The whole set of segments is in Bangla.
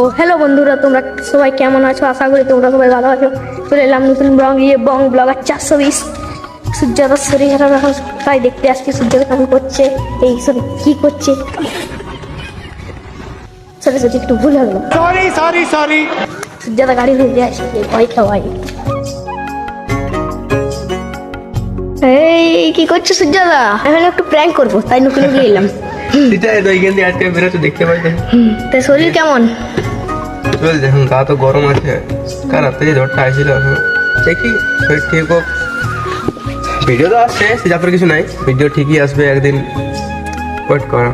ও হ্যালো বন্ধুরা, তোমরা সবাই কেমন আছো? আশা করি তোমরা সবাই ভালো আছো। চলে এলাম নতুন ব্লগার 420। সূর্যদার শরীর খারাপ, এখন তাই দেখতে আসছি সূর্যদা কেমন করছে, এই সরি কি করছে। সরি একটু ভুল হলো, সরি সূর্যদা গাড়ি ভেজে আসছে, ভয় খাওয়াই। এই কি করছো সূর্যদা? এখন একটু প্র্যাঙ্ক করবো, তাই নতুন এলাম। সেটাই তো এইখান দিয়ে আজকে বেরোতে দেখতে পাই। তাই শরীর কেমন? চলছে, এখন গা তো গরম আছে, কার রাত থেকে জ্বরটা আসছিল। দেখি শরীর ঠিক হোক। ভিডিও তো আসছে, সে যাত্রা কিছু নাই, ভিডিও ঠিকই আসবে একদিন, ওয়েট করো।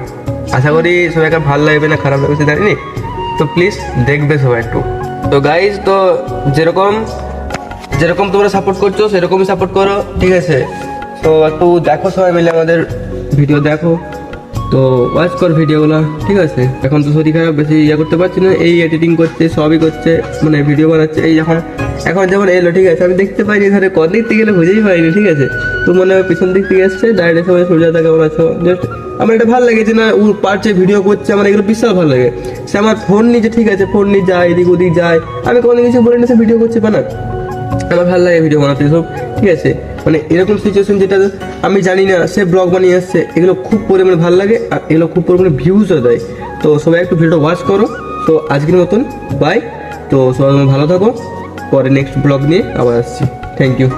আশা করি সবাইকে ভালো লাগবে না খারাপ লাগবে জানি নি, তো প্লিজ দেখবে সবাই একটু। তো গাইজ, তো যেরকম তোমরা সাপোর্ট করছো সেরকমই সাপোর্ট করো, ঠিক আছে? তো একটু দেখো সবাই মিলে আমাদের ভিডিও দেখো, তো ওয়াচ কর ভিডিওগুলো, ঠিক আছে? এখন তো শরীর খারাপ, বেশি করতে পারছি না, এই এডিটিং করছে, সবই করছে, মানে ভিডিও বানাচ্ছে। এই এখন যেমন এলো, ঠিক আছে? আমি দেখতে পাইনি, ধরে কোন দিক থেকে গেলে বুঝেই পাইনি, ঠিক আছে? তো মনে হয় পিছন দিক থেকে এসছে ডাইরেক্ট, সবাই সূর্যদা কেমন আছো, জাস্ট আমার এটা ভালো লাগে যে না ও পারছে, ভিডিও করছে, আমার এগুলো বিশাল ভালো লাগে। সে আমার ফোন নিচে, ঠিক আছে, ফোন নিয়ে যায় এদিক ওদিক যায়, আমি কোনো কিছু বলি না, সে ভিডিও করছে বানা, আমার ভালো লাগে ভিডিও বানাতে সব, ঠিক আছে? মানে এরকম সিচুয়েশন যেটা আমি জানি না, সে ব্লগ বানিয়ে আসছে, এগুলো খুব পরিমাণে ভালো লাগে, আর এগুলো খুব পরিমাণে ভিউজও দেয়। তো সবাই একটু ভিডিওটা ওয়াচ করো। তো আজকের মতন বাই। তো সবাই ভালো থাকো, পরে নেক্সট ব্লগ নিয়ে আবার আসছি। Thank you.